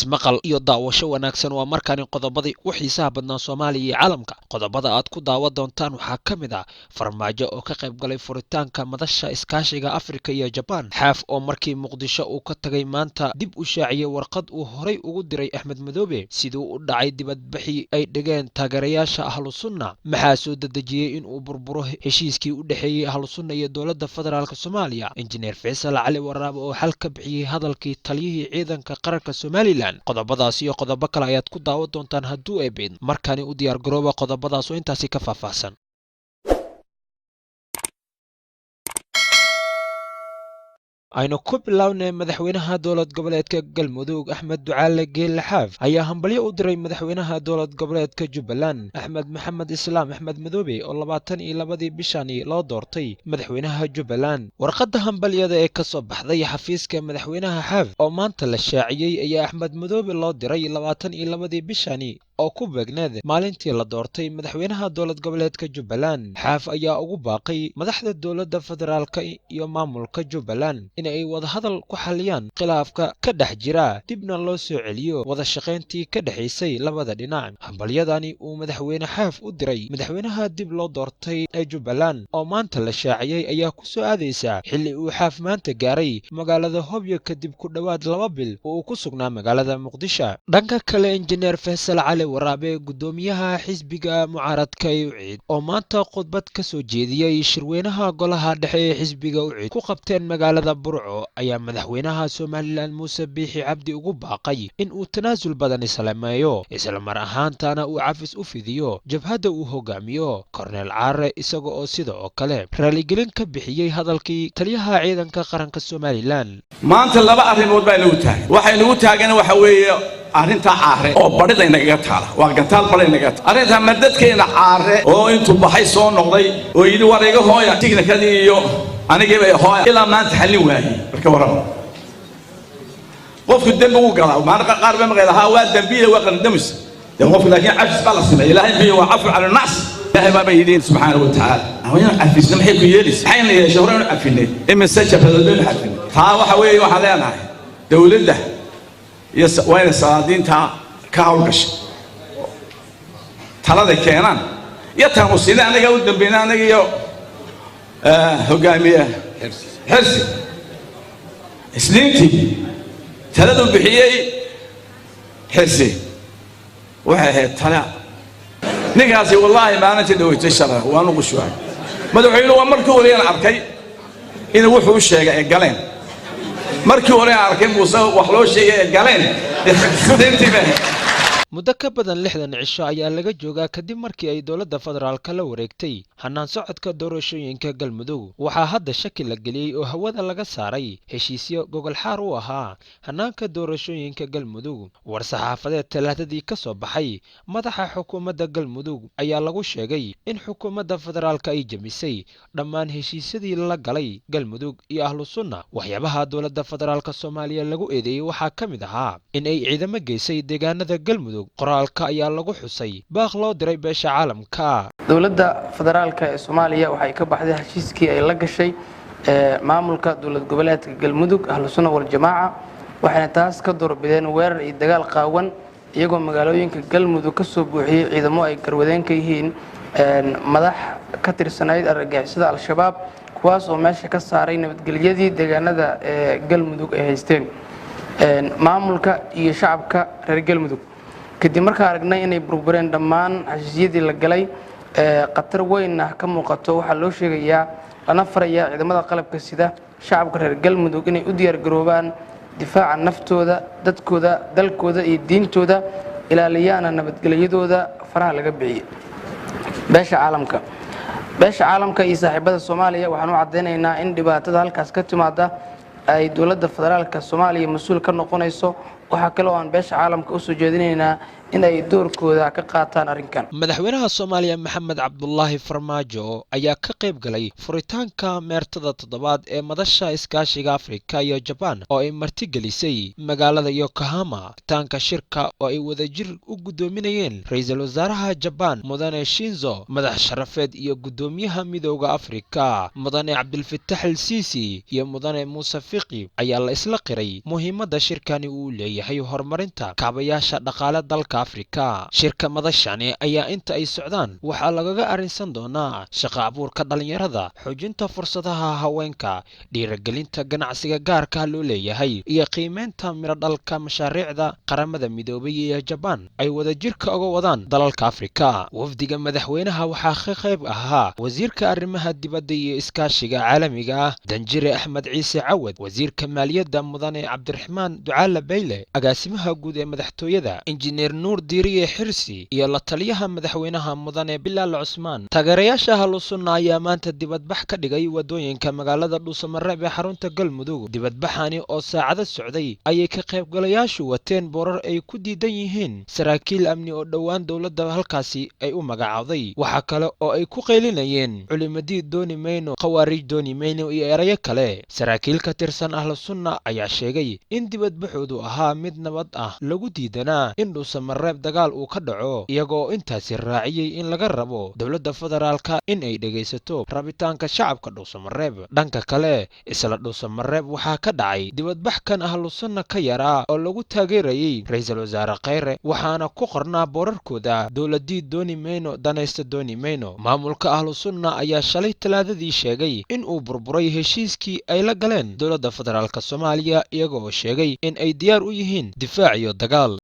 ismaqal iyo daawasho wanaagsan waa markaan qodobadii u xiisaha badnaa Soomaaliya iyo caalamka qodobada aad ku daawan doontaan waxaa kamid ah farmaajo oo ka qayb galay furitaanka madasha iskaashiga Afrika iyo Japan xaaf oo markii Muqdisho uu ka tagay maanta dib u shaaciyay warqad uu horay ugu diray Axmed Madoobe sidoo u dhacay dibadbixi ay dhigeen taageerayaasha Ahlus Sunna maxaa soo dadajiyay in uu burburo heshiiskii u dhaxeeyay Ahlus Sunna iyo dowladda federaalka Soomaaliya injineer Faysal Cali Waraab oo xal ka bixiyay hadalkii taliyihii ciidanka qaranka Somaliland qodobadaas iyo qodobo kale ayaad ku daawan doontaan hadduu ay been markaani u diyaar garooba qodobadaas oo intaasi ka faahfaahsan aynu ku bilownay madaxweynaha dowlad goboleedka Galmudug Axmed Ducaale Geelle Xaaf ayaa hambalyo u diray madaxweynaha dowlad goboleedka Jubbaland Axmed Maxamed Islaam Axmed Madoobe oo 22 bishani loo doortay madaxweynaha Jubbaland warqadda hambalyada ee ka soo baxday xafiiska madaxweynaha Xaaf oo maanta la shaaciyay ayaa Axmed Madoobe loo diray 22 bishani oo ku beegneed maalintii la doortay madaxweynaha dowlad goboleedka Jubbaland Xaaf ayaa ugu baaqay madaxda dowladda federaalka iyo maamulka Jubbaland in ay wada hadal ku xaliyaan khilaafka ka dhex jira dibna loo soo celiyo wada shaqayntii ka dhaxaysay labada dhinac hambalyadani uu madaxweyne Xaaf u diray madaxweynaha dib loo doortay ee Jubbaland oo maanta la shaaciyay ayaa ku soo aadaysa xilli uu Xaaf maanta gaaray magaalada Hobyo kadib ku dhawaad 2 bil oo uu ku sugnaa magaalada Muqdisho dhanka kale injineer Faysal Cali Waraabe gudoomiyaha xisbiga mucaaradka UCID oo maanta khudbad ka soo jeediyay shirweynaha golaha dhexe ee xisbiga UCID ku qabteen magaalada Burco ayaa madaxweynaha Somaliland Muuse Biixi Cabdi ugu baaqay in uu tanaasul badan islaamayo isla mar ahaantaana uu cafis u fidiyo jabhadda uu hogaamiyo Cornel Caare isaga oo sidoo kale raaligelin ka bixiyay hadalkii taliyaha ciidanka qaranka Somaliland maanta laba arrimood baa lagu taagay waxay lagu taagana waxa weeye arrinta Caare oo badhida inaga taala waa gantaal badhida inaga arrinta madadkeena Caare oo intuu baxay soo noqday oo yiri wareega hooya tignikadii iyo aniga bay hooya ilaa maanta xalin waayay marka waramo qofku dambi uu galaa ma qaar ba maqaylaha waa dambiile waa qandamis qofku laakiin cafis baa la sameeyay ilaahay biyo waa cafu cala nas ilaahay baa bayidin subhanahu wa ta'ala awayna cafis maxay ku yeelis xayna yeesho horena cafinay imisa jabhadoodan cafinay taa waxa weeye waxa leenahay dawladda وين الصادين ka hawlgashay talada keenan yataanu sida anaga u dambeeyna anaga iyo hogaamiye xirsi isniintii taladu bixiyay xirsi waxa ahayd tala ninkaasi wallahi maalinta dhawaytay shara waan ugu shuucay madaxweynuhu waa markii hore aan arkay inuu wuxuu sheegay galeen markii hore arkay Muuse wax loo sheegay galeen muddo ka badan 60 cisho ayaa laga joogaa kadib markii ay dowladda federaalka la wareegtay hanaan socodka doorashooyinka Galmudug waxaa hadda shaki la geliyay oo hawada laga saaray heshiisyo gogol xaar u ahaa hanaanka doorashooyinka Galmudug war saxaafadeed talaadadii ka soo baxay madaxa xukuumadda Galmudug ayaa lagu sheegay in xukuumadda federaalka ay jamisay dhammaan heshiisyadii la galay Galmudug iyo Ahlus Sunna waxyaabaha dowladda federaalka Soomaaliya lagu eedeeyay waxaa kamid ahaa in ay ciidamo geysay deegaanada Galmudug qoraalka ayaa lagu xusay baaq loo diray beesha caalamka dowladda federaalka ee Soomaaliya waxay ka baxday heshiiskii ay la gashay maamulka dowlad goboleedka Galmudug Ahlus Sunna wal Jamaaca waxayna taas ka doorbideen weerar iyo dagaal qaawan iyagoo magaalooyinka Galmudug ka soo buuxiyay ciidamo ay garwadeen ka yihiin madax ka tirsanayd argagixisada Al-Shabaab kuwaas oo meesha ka saaray nabadgelyadii deegaanada Galmudug ay haysteen maamulka iyo shacabka reer Galmudug kadib markaa aragnay inay burbureen dhammaan heshiisyadii la galay qatar weyn ah ka muuqato waxa loo sheegayaa lana farayaa ciidamada qalabka sida shacabka reer Galmudug inay u diyaar garoobaan difaaca naftooda dadkooda dalkooda iyo diintooda ilaaliyana nabadgelyadooda faraha laga bixiyay beesha caalamka iyo saaxiibada Soomaaliya waxaan u cadeynaynaa in dhibaatada halkaas ka timaada ay dowladda federaalka Soomaaliya mas'uul ka noqonayso waxa kale oo aan beesha caalamka u soo jeedinaynaa in ay doorkooda ka qaataan arrinkan. madaxweynaha Soomaaliya Maxamed Cabdullaahi Farmaajo ayaa ka qayb galay furitaanka meertada toddobaad ee madasha iskaashiga Afrika iyo Japan oo ay martigelisay magaalada Yokohama. Taanka shirka oo ay wadajir u gudoominayeen ra'iisul wasaaraha Japan Mudane Shinzo, madax sharafeed iyo gudoomiyaha midowga Afrika Mudane Cabdilfataax al-Siisi iyo Mudane Muuse Fiqi ayaa la isla qiray muhiimadda shirkani uu leeyahay horumarinta kaabayaasha dhaqaale dalka Afrika. Shirka madashani ayaa inta ay socdaan waxaa lagaga arrinsan doonaa shaqo abuurka dhalinyarada, xoojinta fursadaha haweenka, dhiirigelinta ganacsiga gaarka loo leeyahay iyo qiimeynta miradhalka mashaariicda qaramada midoobay iyo Japan ay wadajirka uga wadaan dalalka Afrika. Wafdiga madaxweynaha waxaa ka qayb ahaa wasiirka arrimaha dibadda iyo iskaashiga caalamiga ah Danjire Axmed Ciise Cawad, wasiirka maaliyadda Mudane Cabdiraxmaan Ducaale Bayle, agaasimaha guud ee madaxtooyada Injineer Nuur Diiriye Xirsi iyo la taliyaha madaxweynaha Mudane Bilaal Cusmaan. Taageerayaasha Ahlusunna ayaa maanta dibadbax ka dhigay wadooyinka magaalada Dhuusamareeb ee xarunta Galmudug. Dibadbaxani oo saacado socday ayay ka qaybgalayaashu wateen boorar ay ku diidan yihiin saraakiil amni oo dhowaan dowladda halkaasi ay u magacawday. Waxa kale oo ay ku qaylinayeen culimadii dooni mayno, khawaarij dooni mayno iyo erayo kale. Saraakiil ka tirsan Ahlusunna ayaa sheegay in dibadbaxoodu ahaa mid nabad ah, lagu diidanaa in Dhuusamareeb dagaal uu ka dhaco, iyagoo intaasi raaciyay in laga rabo dowladda federaalka in ay dhegaysato rabitaanka shacabka Dhuusamareeb. Dhanka kale, isla Dhuusamareeb waxaa ka dhacay dibadbax kan Ahlusunna ka yaraa oo lagu taageerayay ra'iisul wasaare Kheyre, waxaana ku qornaa boorarkooda dowladii dooni mayno, danaysta dooni mayno. Maamulka Ahlusunna ayaa shalay Talaadadii sheegay in uu burburay heshiiskii ay la galeen dowladda federaalka Soomaaliya, iyagoo sheegay in ay diyaar u yihiin difaac iyo dagaal.